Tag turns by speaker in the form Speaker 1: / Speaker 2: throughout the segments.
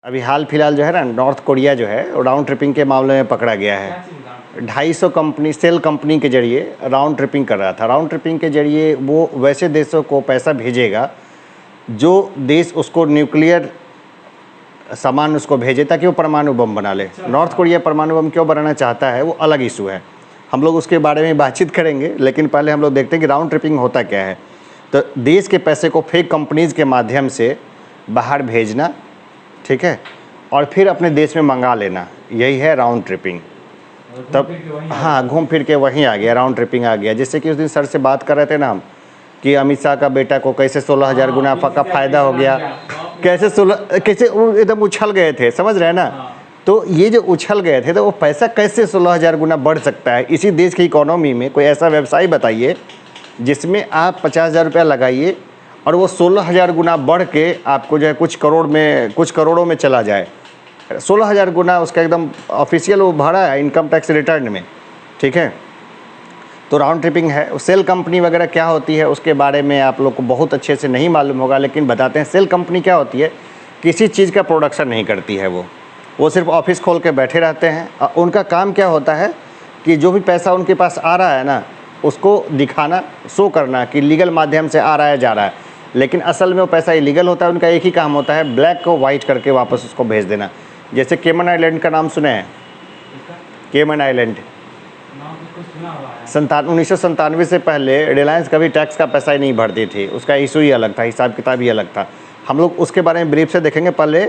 Speaker 1: अभी हाल फिलहाल जो है ना, नॉर्थ कोरिया जो है राउंड ट्रिपिंग के मामले में पकड़ा गया है। 250 कंपनी सेल कंपनी के जरिए राउंड ट्रिपिंग कर रहा था। राउंड ट्रिपिंग के जरिए वो वैसे देशों को पैसा भेजेगा जो देश उसको न्यूक्लियर सामान उसको भेजे ताकि वो परमाणु बम बना ले। नॉर्थ कोरिया परमाणु बम क्यों बनाना चाहता है वो अलग इशू है, हम लोग उसके बारे में बातचीत करेंगे। लेकिन पहले हम लोग देखते हैं कि राउंड ट्रिपिंग होता क्या है। तो देश के पैसे को फेक कंपनीज़ के माध्यम से बाहर भेजना, ठीक है, और फिर अपने देश में मंगा लेना, यही है राउंड ट्रिपिंग। तब हाँ, घूम फिर के वहीं आ गया, राउंड ट्रिपिंग आ गया। जैसे कि उस दिन सर से बात कर रहे थे ना हम कि अमित शाह का बेटा को कैसे 16,000 गुना का फ़ायदा हो गया, कैसे वो एकदम उछल गए थे, समझ रहे हैं ना। तो ये जो उछल गए थे तो वो पैसा कैसे 16,000 गुना बढ़ सकता है। इसी देश की इकोनॉमी में कोई ऐसा व्यवसाय बताइए जिसमें आप 50,000 रुपया लगाइए और वो 16,000 गुना बढ़ के आपको जो है कुछ करोड़ों में चला जाए। 16,000 गुना उसका एकदम ऑफिशियल वो भरा है इनकम टैक्स रिटर्न में, ठीक है। तो राउंड ट्रिपिंग है। सेल कंपनी वगैरह क्या होती है उसके बारे में आप लोग को बहुत अच्छे से नहीं मालूम होगा, लेकिन बताते हैं। सेल कंपनी क्या होती है, किसी चीज़ का प्रोडक्शन नहीं करती है, वो सिर्फ ऑफिस खोल के बैठे रहते हैं। उनका काम क्या होता है कि जो भी पैसा उनके पास आ रहा है ना, उसको दिखाना, शो करना कि लीगल माध्यम से आ रहा है, जा रहा है, लेकिन असल में वो पैसा इलीगल होता है। उनका एक ही काम होता है, ब्लैक को वाइट करके वापस उसको भेज देना। जैसे केमन आइलैंड का नाम सुने हैं? केमन आइलैंड 1997 से पहले रिलायंस कभी टैक्स का पैसा ही नहीं भरती थी, उसका इशू ही अलग था, हिसाब किताब ही अलग था। हम लोग उसके बारे में ब्रीफ से देखेंगे, पहले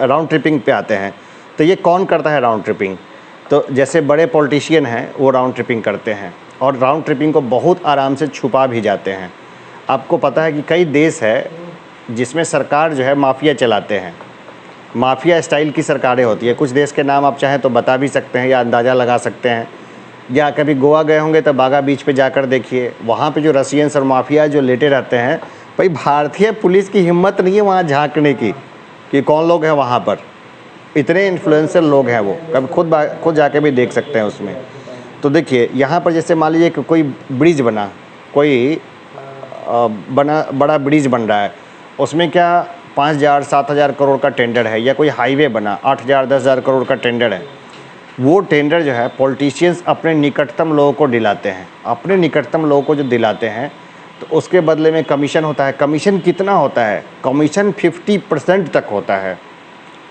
Speaker 1: राउंड ट्रिपिंग पे आते हैं। तो ये कौन करता है राउंड ट्रिपिंग? तो जैसे बड़े पॉलिटिशियन हैं वो राउंड ट्रिपिंग करते हैं, और राउंड ट्रिपिंग को बहुत आराम से छुपा भी जाते हैं। आपको पता है कि कई देश है जिसमें सरकार जो है माफिया चलाते हैं, माफिया स्टाइल की सरकारें होती है। कुछ देश के नाम आप चाहें तो बता भी सकते हैं या अंदाज़ा लगा सकते हैं, या कभी गोवा गए होंगे तो बागा बीच पे जाकर देखिए, वहाँ पे जो रशियंस और माफिया जो लेटे रहते हैं, भाई भारतीय पुलिस की हिम्मत नहीं है वहाँ झांकने की कि कौन लोग हैं वहाँ पर। इतने इन्फ्लुएंसर लोग हैं वो, कभी खुद जाके भी देख सकते हैं उसमें। तो देखिए यहाँ पर जैसे मान लीजिए कि कोई ब्रिज बना, कोई बड़ा ब्रिज बन रहा है, उसमें क्या 5,000 7,000 करोड़ का टेंडर है, या कोई हाईवे बना 8,000 10,000 करोड़ का टेंडर है। वो टेंडर जो है पॉलिटिशियंस अपने निकटतम लोगों को दिलाते हैं। अपने निकटतम लोगों को जो दिलाते हैं तो उसके बदले में कमीशन होता है। कमीशन कितना होता है? कमीशन 50% तक होता है,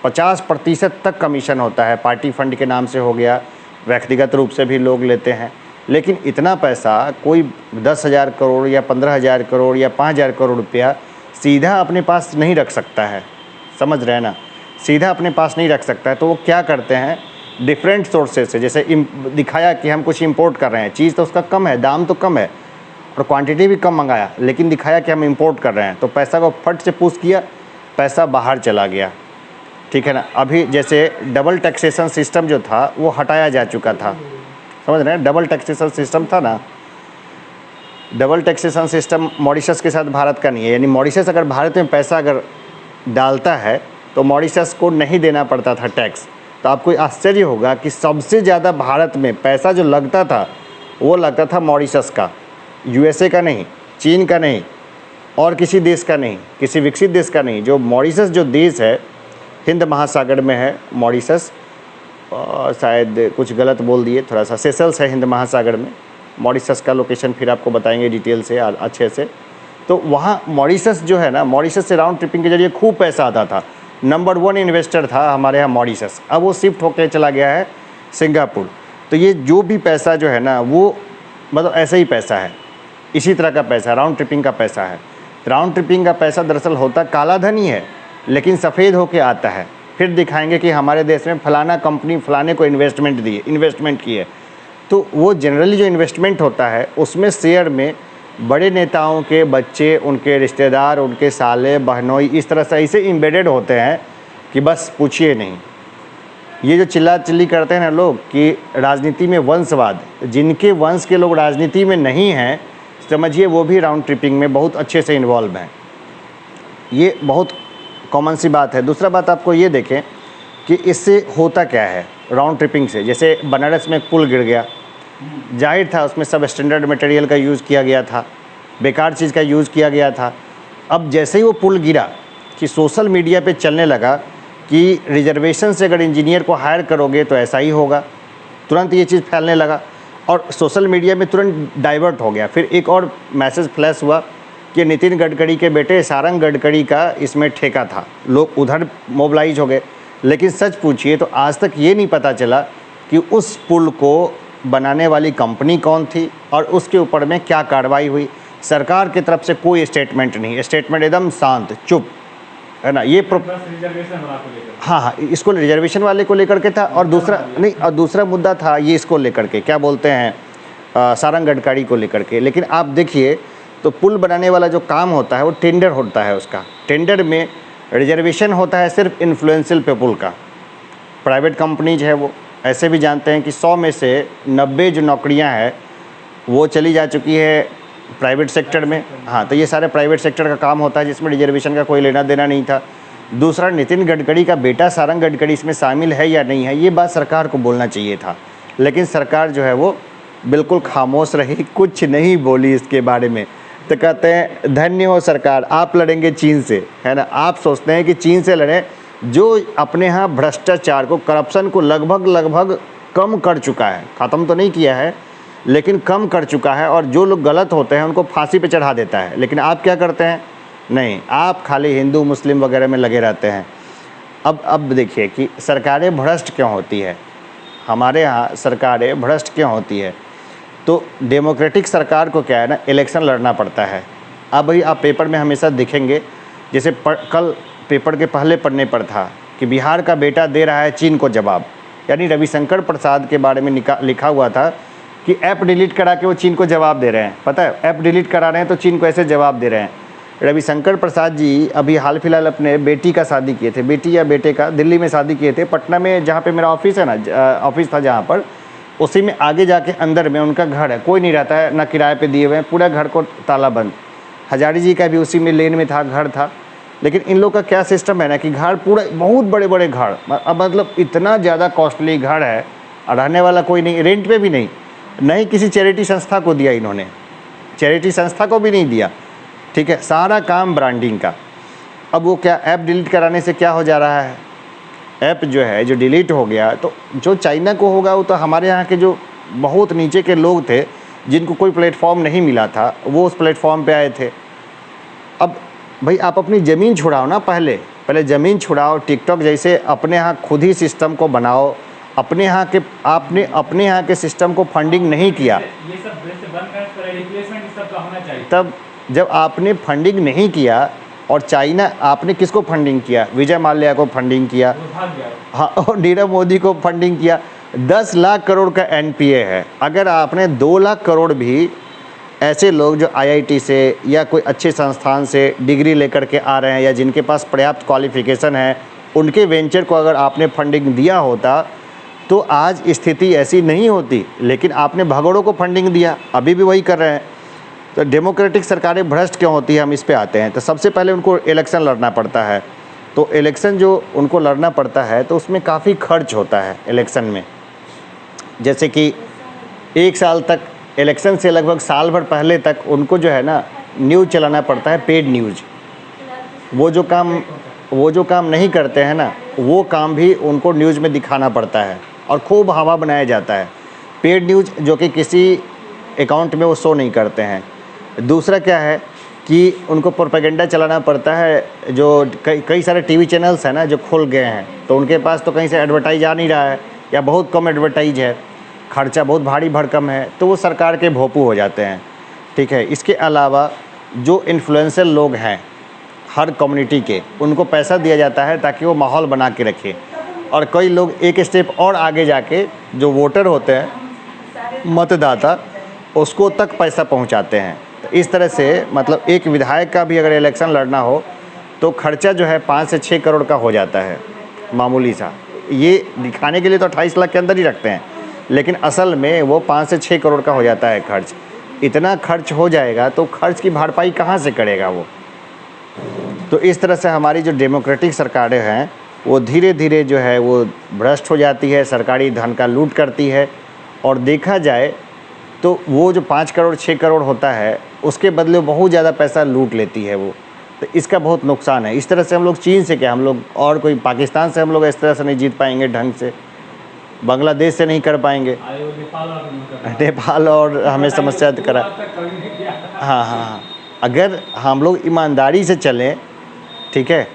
Speaker 1: 50% तक कमीशन होता है। पार्टी फंड के नाम से हो गया, व्यक्तिगत रूप से भी लोग लेते हैं। लेकिन इतना पैसा कोई 10,000 करोड़ या 15,000 करोड़ या 5,000 करोड़ रुपया सीधा अपने पास नहीं रख सकता है, समझ रहे हैं ना, सीधा अपने पास नहीं रख सकता है। तो वो क्या करते हैं, डिफरेंट सोर्सेज से, जैसे दिखाया कि हम कुछ इंपोर्ट कर रहे हैं, चीज़ तो उसका कम है, दाम तो कम है और क्वांटिटी भी कम मंगाया, लेकिन दिखाया कि हम इंपोर्ट कर रहे हैं, तो पैसा को फट से पुश किया, पैसा बाहर चला गया, ठीक है ना। अभी जैसे डबल टैक्सेशन सिस्टम जो था वो हटाया जा चुका था, समझ रहे हैं। डबल टैक्सेशन सिस्टम था ना, डबल टैक्सेशन सिस्टम मॉरिशस के साथ भारत का नहीं है। यानी मॉरिशस अगर भारत में पैसा अगर डालता है तो मॉरिशस को नहीं देना पड़ता था टैक्स। तो आपको आश्चर्य होगा कि सबसे ज़्यादा भारत में पैसा जो लगता था वो लगता था मॉरिशस का, यूएसए का नहीं, चीन का नहीं, और किसी देश का नहीं, किसी विकसित देश का नहीं। जो मॉरिशस जो देश है हिंद महासागर में है मॉरिशस, शायद कुछ गलत बोल दिए थोड़ा सा, सेशल्स है हिंद महासागर में। मॉरिशस का लोकेशन फिर आपको बताएंगे डिटेल से अच्छे से। तो वहाँ मॉरिशस जो है ना, मॉरिशस से राउंड ट्रिपिंग के जरिए खूब पैसा आता था। नंबर 1 इन्वेस्टर था हमारे यहाँ मॉरिशस, अब वो शिफ्ट होकर चला गया है सिंगापुर। तो ये जो भी पैसा जो है ना वो मतलब ऐसे ही पैसा है, इसी तरह का पैसा राउंड ट्रिपिंग का पैसा है। राउंड ट्रिपिंग का पैसा दरअसल होता काला धन ही है, लेकिन सफ़ेद होके आता है। फिर दिखाएंगे कि हमारे देश में फलाना कंपनी फलाने को इन्वेस्टमेंट की है। तो वो जनरली जो इन्वेस्टमेंट होता है उसमें शेयर में बड़े नेताओं के बच्चे, उनके रिश्तेदार, उनके साले बहनोई इस तरह से ऐसे एम्बेडेड होते हैं कि बस पूछिए नहीं। ये जो चिल्ला चिल्ली करते हैं ना लोग कि राजनीति में वंशवाद, जिनके वंश के लोग राजनीति में नहीं हैं, समझिए वो भी राउंड ट्रिपिंग में बहुत अच्छे से इन्वॉल्व हैं। ये बहुत कॉमन सी बात है। दूसरा बात आपको ये देखें कि इससे होता क्या है राउंड ट्रिपिंग से। जैसे बनारस में एक पुल गिर गया, जाहिर था उसमें सब स्टैंडर्ड मटेरियल का यूज़ किया गया था, बेकार चीज़ का यूज़ किया गया था। अब जैसे ही वो पुल गिरा कि सोशल मीडिया पे चलने लगा कि रिजर्वेशन से अगर इंजीनियर को हायर करोगे तो ऐसा ही होगा। तुरंत ये चीज़ फैलने लगा और सोशल मीडिया में तुरंत डाइवर्ट हो गया। फिर एक और मैसेज फ्लैश हुआ कि नितिन गडकरी के बेटे सारंग गडकरी का इसमें ठेका था, लोग उधर मोबिलाइज हो गए। लेकिन सच पूछिए तो आज तक ये नहीं पता चला कि उस पुल को बनाने वाली कंपनी कौन थी और उसके ऊपर में क्या कार्रवाई हुई। सरकार की तरफ से कोई स्टेटमेंट नहीं, स्टेटमेंट एकदम शांत चुप, है ना। ये हाँ, इसको रिजर्वेशन वाले को लेकर के था और दूसरा नहीं, और दूसरा मुद्दा था ये इसको लेकर के क्या बोलते हैं सारंग गडकरी को लेकर के। लेकिन आप देखिए तो पुल बनाने वाला जो काम होता है वो टेंडर होता है, उसका टेंडर में रिजर्वेशन होता है सिर्फ इन्फ्लुएंशियल पीपुल का। प्राइवेट कंपनीज है वो ऐसे भी जानते हैं कि 100 में से 90 जो नौकरियां हैं वो चली जा चुकी है प्राइवेट सेक्टर में। हाँ, तो ये सारे प्राइवेट सेक्टर का काम होता है जिसमें रिजर्वेशन का कोई लेना देना नहीं था। दूसरा, नितिन गडकरी का बेटा सारंग गडकरी इसमें शामिल है या नहीं है, ये बात सरकार को बोलना चाहिए था। लेकिन सरकार जो है वो बिल्कुल खामोश रही, कुछ नहीं बोली इसके बारे में। तो कहते हैं धन्य हो सरकार, आप लड़ेंगे चीन से, है ना। आप सोचते हैं कि चीन से लड़ें जो अपने यहाँ भ्रष्टाचार को, करप्शन को लगभग कम कर चुका है, ख़त्म तो नहीं किया है लेकिन कम कर चुका है, और जो लोग गलत होते हैं उनको फांसी पे चढ़ा देता है। लेकिन आप क्या करते हैं, नहीं, आप खाली हिंदू मुस्लिम वगैरह में लगे रहते हैं। अब देखिए कि सरकारें भ्रष्ट क्यों होती है, हमारे यहाँ सरकारें भ्रष्ट क्यों होती है। तो डेमोक्रेटिक सरकार को क्या है ना, इलेक्शन लड़ना पड़ता है। अब भाई आप पेपर में हमेशा दिखेंगे, जैसे कल पेपर के पहले पन्ने पर था कि बिहार का बेटा दे रहा है चीन को जवाब, यानी रविशंकर प्रसाद के बारे में लिखा हुआ था कि ऐप डिलीट करा के वो चीन को जवाब दे रहे हैं। पता है, ऐप डिलीट करा रहे हैं तो चीन को ऐसे जवाब दे रहे हैं। रविशंकर प्रसाद जी अभी हाल फिलहाल अपने बेटी का शादी किए थे, बेटी या बेटे का दिल्ली में शादी किए थे, पटना में जहाँ पे मेरा ऑफिस है ना, ऑफिस था जहाँ पर, उसी में आगे जाके अंदर में उनका घर है, कोई नहीं रहता है, ना किराए पे दिए हुए हैं, पूरा घर को ताला बंद। हजारी जी का भी उसी में लेन में था, घर था। लेकिन इन लोग का क्या सिस्टम है ना कि घर पूरा बहुत बड़े बड़े घर, अब मतलब इतना ज़्यादा कॉस्टली घर है और रहने वाला कोई नहीं, रेंट पे भी नहीं किसी चैरिटी संस्था को दिया इन्होंने, चैरिटी संस्था को भी नहीं दिया, ठीक है। सारा काम ब्रांडिंग का। अब वो क्या ऐप डिलीट कराने से क्या हो जा रहा है, ऐप जो है जो डिलीट हो गया तो जो चाइना को होगा वो तो हमारे यहाँ के जो बहुत नीचे के लोग थे जिनको कोई प्लेटफॉर्म नहीं मिला था वो उस प्लेटफॉर्म पे आए थे। अब भाई आप अपनी ज़मीन छुड़ाओ ना, पहले ज़मीन छुड़ाओ, टिकटॉक जैसे अपने यहाँ खुद ही सिस्टम को बनाओ। अपने यहाँ के आपने अपने यहाँ के सिस्टम को फंडिंग नहीं किया,
Speaker 2: ये सब बंद कर रिप्लेसमेंट इस सब का होना चाहिए।
Speaker 1: तब जब आपने फंडिंग नहीं किया और चाइना, आपने किसको फंडिंग किया, विजय माल्या को फंडिंग किया, हाँ, और नीरव मोदी को फंडिंग किया। 10 लाख करोड़ का एनपीए है। अगर आपने 2 लाख करोड़ भी ऐसे लोग जो आईआईटी से या कोई अच्छे संस्थान से डिग्री लेकर के आ रहे हैं या जिनके पास पर्याप्त क्वालिफिकेशन है, उनके वेंचर को अगर आपने फंडिंग दिया होता तो आज स्थिति ऐसी नहीं होती। लेकिन आपने भगोड़ों को फंडिंग दिया, अभी भी वही कर रहे हैं। तो डेमोक्रेटिक सरकारें भ्रष्ट क्यों होती है, हम इस पे आते हैं। तो सबसे पहले उनको इलेक्शन लड़ना पड़ता है। तो इलेक्शन जो उनको लड़ना पड़ता है तो उसमें काफ़ी खर्च होता है इलेक्शन में। जैसे कि 1 साल तक, इलेक्शन से लगभग साल भर पहले तक उनको जो है ना न्यूज़ चलाना पड़ता है, पेड न्यूज़। वो जो काम नहीं करते हैं ना, वो काम भी उनको न्यूज़ में दिखाना पड़ता है और खूब हवा बनाया जाता है। पेड न्यूज़ जो कि किसी अकाउंट में वो शो नहीं करते हैं। दूसरा क्या है कि उनको प्रोपेगेंडा चलाना पड़ता है। जो कई सारे टीवी चैनल्स हैं ना जो खुल गए हैं, तो उनके पास तो कहीं से एडवर्टाइज आ नहीं रहा है या बहुत कम एडवर्टाइज है, खर्चा बहुत भारी भरकम है, तो वो सरकार के भोंपू हो जाते हैं, ठीक है। इसके अलावा जो इन्फ्लुएंसर लोग हैं हर कम्युनिटी के, उनको पैसा दिया जाता है ताकि वो माहौल बना के रखे। और कई लोग एक स्टेप और आगे जाके जो वोटर होते हैं, मतदाता, उसको तक पैसा पहुंचाते हैं। तो इस तरह से मतलब एक विधायक का भी अगर इलेक्शन लड़ना हो तो खर्चा जो है 5 से 6 करोड़ का हो जाता है, मामूली सा। ये दिखाने के लिए तो 28 लाख के अंदर ही रखते हैं, लेकिन असल में वो 5 से 6 करोड़ का हो जाता है खर्च। इतना खर्च हो जाएगा तो खर्च की भरपाई कहाँ से करेगा वो। तो इस तरह से हमारी जो डेमोक्रेटिक सरकारें हैं वो धीरे धीरे जो है वो भ्रष्ट हो जाती है, सरकारी धन का लूट करती है। और देखा जाए तो वो जो 5 करोड़ 6 करोड़ होता है उसके बदले बहुत ज़्यादा पैसा लूट लेती है वो। तो इसका बहुत नुकसान है। इस तरह से हम लोग चीन से क्या, हम लोग और कोई पाकिस्तान से हम लोग इस तरह से नहीं जीत पाएंगे ढंग से, बांग्लादेश से नहीं कर पाएंगे,
Speaker 2: आए वो नेपाल और नहीं कर रहा।
Speaker 1: नेपाल और हमें समस्या
Speaker 2: वो
Speaker 1: करा।
Speaker 2: बात तक कभी नहीं किया।
Speaker 1: हाँ हाँ हाँ, अगर हम लोग ईमानदारी से चलें, ठीक है,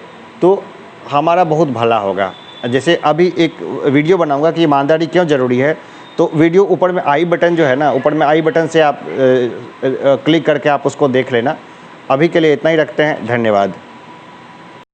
Speaker 1: तो हमारा बहुत भला होगा। जैसे अभी एक वीडियो बनाऊंगा कि ईमानदारी क्यों ज़रूरी है, तो वीडियो ऊपर में आई बटन जो है ना, ऊपर में आई बटन से आप क्लिक करके आप उसको देख लेना। अभी के लिए इतना ही रखते हैं, धन्यवाद।